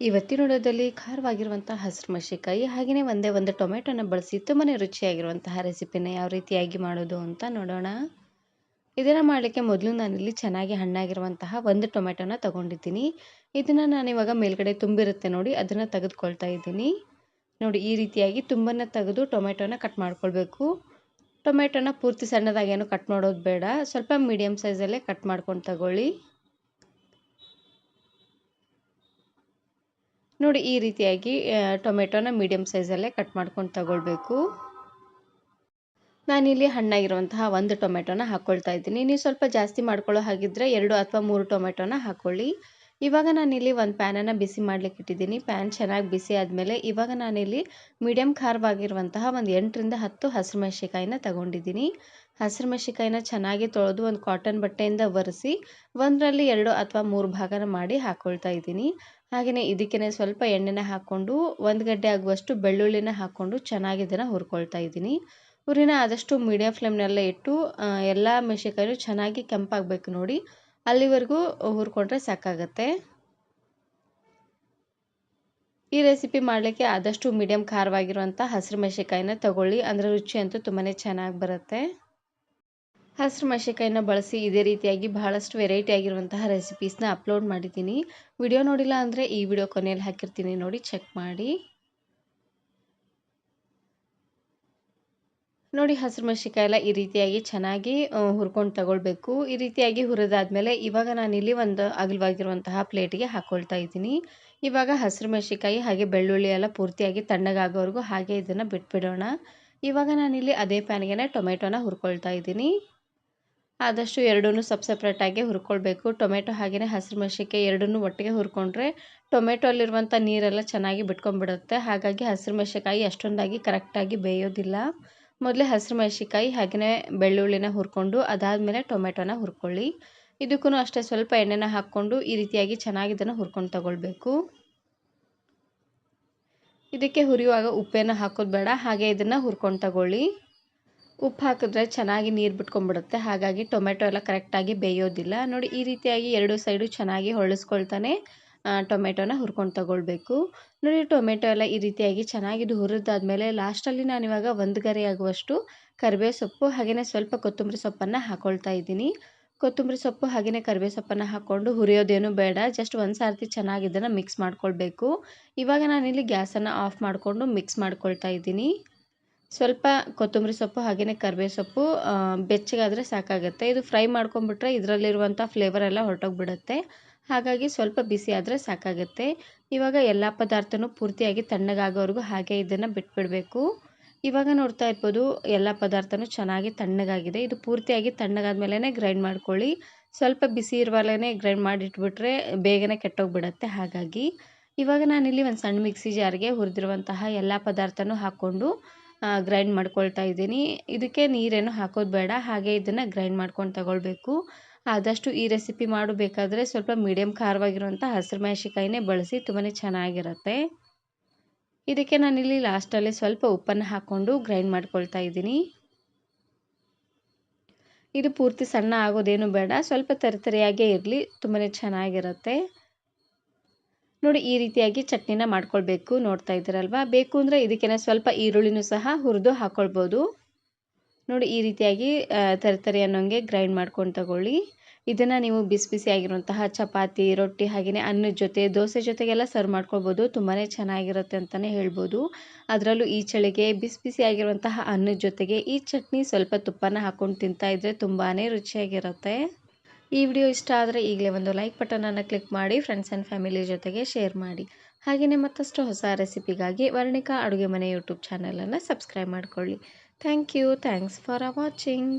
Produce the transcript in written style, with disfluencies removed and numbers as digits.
ಇವತ್ತಿನ ವಿಡಿಯೋದಲ್ಲಿ ಖಾರವಾಗಿರುವಂತಹ ಹಸಿರು ಮೆಣಸಿನಕಾಯಿ ಹಾಗೆಯೇ ಒಂದೇ ಒಂದು ಟೊಮೆಟೊನ ಬಳಸಿ ತುಂಬಾನೇ ರುಚಿಯಾಗಿರುವಂತಹ ರೆಸಿಪಿನ ಯಾವ ರೀತಿಯಾಗಿ ಮಾಡೋದು ಅಂತ ನೋಡೋಣ. ಇದನ್ನು ಮಾಡಲಿಕ್ಕೆ ಮೊದಲು ನಾನಿಲ್ಲಿ ಚೆನ್ನಾಗಿ ಹಣ್ಣಾಗಿರುವಂತಹ ಒಂದು ಟೊಮೆಟೊನ ತಗೊಂಡಿದ್ದೀನಿ. ಇದನ್ನು ನಾನಿವಾಗ ಮೇಲ್ಗಡೆ ತುಂಬಿರುತ್ತೆ ನೋಡಿ, ಅದನ್ನು ತೆಗೆದುಕೊಳ್ತಾ ಇದ್ದೀನಿ. ನೋಡಿ, ಈ ರೀತಿಯಾಗಿ ತುಂಬನ್ನು ತೆಗೆದು ಟೊಮೆಟೊನ ಕಟ್ ಮಾಡ್ಕೊಳ್ಬೇಕು. ಟೊಮೆಟೊನ ಪೂರ್ತಿ ಸಣ್ಣದಾಗೇನು ಕಟ್ ಮಾಡೋದು ಬೇಡ, ಸ್ವಲ್ಪ ಮೀಡಿಯಮ್ ಸೈಜಲ್ಲೇ ಕಟ್ ಮಾಡ್ಕೊಂಡು ತಗೊಳ್ಳಿ. ನೋಡಿ, ಈ ರೀತಿಯಾಗಿ ಟೊಮೆಟೊನ ಮೀಡಿಯಮ್ ಸೈಜಲ್ಲೇ ಕಟ್ ಮಾಡ್ಕೊಂಡು ತಗೊಳ್ಬೇಕು. ನಾನಿಲ್ಲಿ ಹಣ್ಣಾಗಿರುವಂತಹ ಒಂದು ಟೊಮೆಟೊನ ಹಾಕ್ಕೊಳ್ತಾ ಇದ್ದೀನಿ. ನೀವು ಸ್ವಲ್ಪ ಜಾಸ್ತಿ ಮಾಡ್ಕೊಳ್ಳೋ ಹಾಗಿದ್ರೆ 2 ಅಥವಾ 3 ಟೊಮೆಟೊನ ಹಾಕ್ಕೊಳ್ಳಿ. ಇವಾಗ ನಾನಿಲ್ಲಿ ಒಂದು ಪ್ಯಾನನ್ನು ಬಿಸಿ ಮಾಡಲಿಕ್ಕೆ ಇಟ್ಟಿದ್ದೀನಿ. ಪ್ಯಾನ್ ಚೆನ್ನಾಗಿ ಬಿಸಿ ಆದಮೇಲೆ ಇವಾಗ ನಾನಿಲ್ಲಿ ಮೀಡಿಯಮ್ ಖಾರವಾಗಿರುವಂತಹ ಒಂದು 8ರಿಂದ 10 ಹಸಿರು ಮೆಣಸಿನಕಾಯಿನ ತಗೊಂಡಿದ್ದೀನಿ. ಹಸಿರು ಮೆಣಸಿನಕಾಯಿನ ಚೆನ್ನಾಗಿ ತೊಳೆದು ಒಂದು ಕಾಟನ್ ಬಟ್ಟೆಯಿಂದ ಒರೆಸಿ ಒಂದರಲ್ಲಿ 2 ಅಥವಾ 3 ಭಾಗನ ಮಾಡಿ ಹಾಕ್ಕೊಳ್ತಾ ಇದ್ದೀನಿ. ಹಾಗೆಯೇ ಇದಕ್ಕೆ ಸ್ವಲ್ಪ ಎಣ್ಣೆನ ಹಾಕ್ಕೊಂಡು 1 ಗಡ್ಡೆ ಆಗುವಷ್ಟು ಬೆಳ್ಳುಳ್ಳಿನ ಹಾಕ್ಕೊಂಡು ಚೆನ್ನಾಗಿ ಇದನ್ನು ಹುರ್ಕೊಳ್ತಾ ಇದ್ದೀನಿ. ಉರಿನ ಆದಷ್ಟು ಮೀಡಿಯಂ ಫ್ಲೇಮ್ನಲ್ಲೇ ಇಟ್ಟು ಎಲ್ಲ ಮೆಣಸಿನಕಾಯಿನೂ ಚೆನ್ನಾಗಿ ಕೆಂಪಾಗಬೇಕು ನೋಡಿ, ಅಲ್ಲಿವರೆಗೂ ಹುರ್ಕೊಂಡ್ರೆ ಸಾಕಾಗತ್ತೆ. ಈ ರೆಸಿಪಿ ಮಾಡಲಿಕ್ಕೆ ಆದಷ್ಟು ಮೀಡಿಯಂ ಖಾರವಾಗಿರುವಂಥ ಹಸಿರು ಮೆಣಸಿನಕಾಯಿನ ತಗೊಳ್ಳಿ, ಅಂದರೆ ರುಚಿ ಅಂತೂ ತುಂಬಾ ಚೆನ್ನಾಗಿ ಬರುತ್ತೆ. ಹಸಿರು ಮೆಣಸಿನಕಾಯಿನ ಬಳಸಿ ಇದೇ ರೀತಿಯಾಗಿ ಬಹಳಷ್ಟು ವೆರೈಟಿ ಆಗಿರುವಂತಹ ರೆಸಿಪೀಸ್ನ ಅಪ್ಲೋಡ್ ಮಾಡಿದ್ದೀನಿ. ವಿಡಿಯೋ ನೋಡಿಲ್ಲ ಅಂದರೆ ಈ ವಿಡಿಯೋ ಕೊನೆಯಲ್ಲಿ ಹಾಕಿರ್ತೀನಿ, ನೋಡಿ ಚೆಕ್ ಮಾಡಿ. ನೋಡಿ, ಹಸಿರು ಮೆಣಸಿನಕಾಯಿ ಎಲ್ಲ ಈ ರೀತಿಯಾಗಿ ಚೆನ್ನಾಗಿ ಹುರ್ಕೊಂಡು ತಗೊಳ್ಬೇಕು. ಈ ರೀತಿಯಾಗಿ ಹುರಿದಾದ್ಮೇಲೆ ಇವಾಗ ನಾನಿಲ್ಲಿ ಒಂದು ಅಗಲವಾಗಿರುವಂತಹ ಪ್ಲೇಟಿಗೆ ಹಾಕ್ಕೊಳ್ತಾ ಇದ್ದೀನಿ. ಇವಾಗ ಹಸಿರು ಮೆಣಸಿನಕಾಯಿ ಹಾಗೆ ಬೆಳ್ಳುಳ್ಳಿ ಎಲ್ಲ ಪೂರ್ತಿಯಾಗಿ ತಣ್ಣಗಾಗೋವರೆಗೂ ಹಾಗೆ ಇದನ್ನು ಬಿಟ್ಬಿಡೋಣ. ಇವಾಗ ನಾನಿಲ್ಲಿ ಅದೇ ಪ್ಯಾನ್ಗೆ ಟೊಮೆಟೊನ ಹುರ್ಕೊಳ್ತಾ ಇದ್ದೀನಿ. ಆದಷ್ಟು ಎರಡನ್ನೂ ಸಪ್ರೇಟಾಗಿ ಹುರ್ಕೊಳ್ಬೇಕು. ಟೊಮೆಟೊ ಹಾಗೆಯೇ ಹಸಿರು ಮೆಣಸಿನಕಾಯಿ ಎರಡನ್ನೂ ಒಟ್ಟಿಗೆ ಹುರ್ಕೊಂಡ್ರೆ ಟೊಮೆಟೊ ಅಲ್ಲಿರುವಂಥ ನೀರೆಲ್ಲ ಚೆನ್ನಾಗಿ ಬಿಟ್ಕೊಂಡ್ಬಿಡುತ್ತೆ. ಹಾಗಾಗಿ ಹಸಿರು ಮೆಣಸಿನಕಾಯಿ ಅಷ್ಟೊಂದಾಗಿ ಕರೆಕ್ಟಾಗಿ ಬೇಯೋದಿಲ್ಲ. ಮೊದಲೇ ಹಸಿರು ಮೆಣಸಿನಕಾಯಿ ಹಾಗೆಯೇ ಬೆಳ್ಳುಳ್ಳಿನ ಹುರ್ಕೊಂಡು ಅದಾದಮೇಲೆ ಟೊಮೆಟೊನ ಹುರ್ಕೊಳ್ಳಿ. ಇದಕ್ಕೂ ಅಷ್ಟೇ ಸ್ವಲ್ಪ ಎಣ್ಣೆನ ಹಾಕ್ಕೊಂಡು ಈ ರೀತಿಯಾಗಿ ಚೆನ್ನಾಗಿ ಇದನ್ನು ಹುರ್ಕೊಂಡು ತಗೊಳ್ಬೇಕು. ಇದಕ್ಕೆ ಹುರಿಯುವಾಗ ಉಪ್ಪೇನ ಹಾಕೋದು ಬೇಡ, ಹಾಗೆ ಇದನ್ನು ಹುರ್ಕೊಂಡು ತಗೊಳ್ಳಿ. ಉಪ್ಪು ಹಾಕಿದ್ರೆ ಚೆನ್ನಾಗಿ ನೀರು ಬಿಟ್ಕೊಂಡ್ಬಿಡುತ್ತೆ, ಹಾಗಾಗಿ ಟೊಮೆಟೊ ಎಲ್ಲ ಕರೆಕ್ಟಾಗಿ ಬೇಯೋದಿಲ್ಲ. ನೋಡಿ, ಈ ರೀತಿಯಾಗಿ ಎರಡು ಸೈಡು ಚೆನ್ನಾಗಿ ಹೊಳಿಸ್ಕೊಳ್ತಾನೆ ಟೊಮೆಟೊನ ಹುರ್ಕೊಂಡು ತಗೊಳ್ಬೇಕು. ನೋಡಿ, ಟೊಮೆಟೊ ಎಲ್ಲ ಈ ರೀತಿಯಾಗಿ ಚೆನ್ನಾಗಿ ಇದು ಹುರಿದಾದ್ಮೇಲೆ ಲಾಸ್ಟಲ್ಲಿ ನಾನಿವಾಗ 1 ಗರಿ ಆಗುವಷ್ಟು ಕರಿಬೇವು ಸೊಪ್ಪು ಹಾಗೆಯೇ ಸ್ವಲ್ಪ ಕೊತ್ತಂಬರಿ ಸೊಪ್ಪನ್ನು ಹಾಕ್ಕೊಳ್ತಾ ಇದ್ದೀನಿ. ಕೊತ್ತಂಬರಿ ಸೊಪ್ಪು ಹಾಗೆಯೇ ಕರಿಬೇವು ಸೊಪ್ಪನ್ನು ಹಾಕ್ಕೊಂಡು ಹುರಿಯೋದೇನು ಬೇಡ, ಜಸ್ಟ್ ಒಂದು ಸಾರ್ತಿ ಚೆನ್ನಾಗಿ ಇದನ್ನು ಮಿಕ್ಸ್ ಮಾಡ್ಕೊಳ್ಬೇಕು. ಇವಾಗ ನಾನಿಲ್ಲಿ ಗ್ಯಾಸನ್ನು ಆಫ್ ಮಾಡಿಕೊಂಡು ಮಿಕ್ಸ್ ಮಾಡ್ಕೊಳ್ತಾ ಇದ್ದೀನಿ. ಸ್ವಲ್ಪ ಕೊತ್ತಂಬರಿ ಸೊಪ್ಪು ಹಾಗೆಯೇ ಕರಿಬೇವು ಸೊಪ್ಪು ಬೆಚ್ಚಗಾದರೆ ಸಾಕಾಗುತ್ತೆ. ಇದು ಫ್ರೈ ಮಾಡ್ಕೊಂಡ್ಬಿಟ್ರೆ ಇದರಲ್ಲಿರುವಂಥ ಫ್ಲೇವರ್ ಎಲ್ಲ ಹೊರಟೋಗ್ಬಿಡುತ್ತೆ, ಹಾಗಾಗಿ ಸ್ವಲ್ಪ ಬಿಸಿ ಆದರೆ ಸಾಕಾಗುತ್ತೆ. ಇವಾಗ ಎಲ್ಲ ಪದಾರ್ಥನೂ ಪೂರ್ತಿಯಾಗಿ ತಣ್ಣಗಾಗೋವರೆಗೂ ಹಾಗೆ ಇದನ್ನು ಬಿಟ್ಬಿಡಬೇಕು. ಇವಾಗ ನೋಡ್ತಾ ಇರ್ಬೋದು, ಎಲ್ಲ ಪದಾರ್ಥನೂ ಚೆನ್ನಾಗಿ ತಣ್ಣಗಾಗಿದೆ. ಇದು ಪೂರ್ತಿಯಾಗಿ ತಣ್ಣಗಾದ ಮೇಲೇ ಗ್ರೈಂಡ್ ಮಾಡ್ಕೊಳ್ಳಿ. ಸ್ವಲ್ಪ ಬಿಸಿ ಇರುವಾಗಲೇ ಗ್ರೈಂಡ್ ಮಾಡಿಟ್ಬಿಟ್ರೆ ಬೇಗನೆ ಕೆಟ್ಟೋಗ್ಬಿಡುತ್ತೆ. ಹಾಗಾಗಿ ಇವಾಗ ನಾನಿಲ್ಲಿ ಒಂದು ಸಣ್ಣ ಮಿಕ್ಸಿ ಜಾರ್ಗೆ ಹುರಿದಿರುವಂತಹ ಎಲ್ಲ ಪದಾರ್ಥನೂ ಹಾಕ್ಕೊಂಡು ಗ್ರೈಂಡ್ ಮಾಡ್ಕೊಳ್ತಾ ಇದ್ದೀನಿ. ಇದಕ್ಕೆ ನೀರೇನು ಹಾಕೋದು ಬೇಡ, ಹಾಗೆ ಇದನ್ನು ಗ್ರೈಂಡ್ ಮಾಡ್ಕೊಂಡು ತಗೊಳ್ಬೇಕು. ಆದಷ್ಟು ಈ ರೆಸಿಪಿ ಮಾಡಬೇಕಾದ್ರೆ ಸ್ವಲ್ಪ ಮೀಡಿಯಮ್ ಖಾರವಾಗಿರುವಂಥ ಹಸಿರು ಮೆಣಸಿನಕಾಯಿನೇ ಬಳಸಿ, ತುಂಬಾ ಚೆನ್ನಾಗಿರುತ್ತೆ. ಇದಕ್ಕೆ ನಾನಿಲ್ಲಿ ಲಾಸ್ಟಲ್ಲಿ ಸ್ವಲ್ಪ ಉಪ್ಪನ್ನು ಹಾಕ್ಕೊಂಡು ಗ್ರೈಂಡ್ ಮಾಡ್ಕೊಳ್ತಾ ಇದ್ದೀನಿ. ಇದು ಪೂರ್ತಿ ಸಣ್ಣ ಆಗೋದೇನು ಬೇಡ, ಸ್ವಲ್ಪ ತರಿತರಿಯಾಗೇ ಇರಲಿ, ತುಂಬಾ ಚೆನ್ನಾಗಿರುತ್ತೆ. ನೋಡಿ, ಈ ರೀತಿಯಾಗಿ ಚಟ್ನಿನ ಮಾಡ್ಕೊಳ್ಬೇಕು. ನೋಡ್ತಾ ಇದ್ದೀರಲ್ವಾ, ಬೇಕು ಅಂದರೆ ಇದಕ್ಕೆ ಸ್ವಲ್ಪ ಈರುಳ್ಳಿನೂ ಸಹ ಹುರಿದು ಹಾಕ್ಕೊಳ್ಬೋದು. ನೋಡಿ, ಈ ರೀತಿಯಾಗಿ ತರಿ ಅನ್ನೋಂಗೆ ಗ್ರೈಂಡ್ ಮಾಡ್ಕೊಂಡು ತಗೊಳ್ಳಿ. ಇದನ್ನು ನೀವು ಬಿಸಿ ಬಿಸಿಯಾಗಿರುವಂತಹ ಚಪಾತಿ, ರೊಟ್ಟಿ ಹಾಗೆಯೇ ಅನ್ನದ ಜೊತೆ, ದೋಸೆ ಜೊತೆಗೆಲ್ಲ ಸರ್ವ್ ಮಾಡ್ಕೊಳ್ಬೋದು. ತುಂಬಾ ಚೆನ್ನಾಗಿರುತ್ತೆ ಅಂತಲೇ ಹೇಳ್ಬೋದು. ಅದರಲ್ಲೂ ಈ ಚಳಿಗೆ ಬಿಸಿ ಬಿಸಿಯಾಗಿರುವಂತಹ ಅನ್ನದ ಜೊತೆಗೆ ಈ ಚಟ್ನಿ ಸ್ವಲ್ಪ ತುಪ್ಪನ ಹಾಕ್ಕೊಂಡು ತಿಂತಾಯಿದ್ರೆ ತುಂಬಾ ರುಚಿಯಾಗಿರುತ್ತೆ. ಈ ವಿಡಿಯೋ ಇಷ್ಟ ಆದರೆ ಈಗಲೇ ಒಂದು ಲೈಕ್ ಬಟನನ್ನು ಕ್ಲಿಕ್ ಮಾಡಿ, ಫ್ರೆಂಡ್ಸ್ ಆ್ಯಂಡ್ ಫ್ಯಾಮಿಲಿ ಜೊತೆಗೆ ಶೇರ್ ಮಾಡಿ. ಹಾಗೆಯೇ ಮತ್ತಷ್ಟು ಹೊಸ ರೆಸಿಪಿಗಾಗಿ ವರ್ಣಿಕಾ ಅಡುಗೆ ಮನೆ ಯೂಟ್ಯೂಬ್ ಚಾನಲನ್ನು ಸಬ್ಸ್ಕ್ರೈಬ್ ಮಾಡ್ಕೊಳ್ಳಿ. Thank you. Thanks for watching.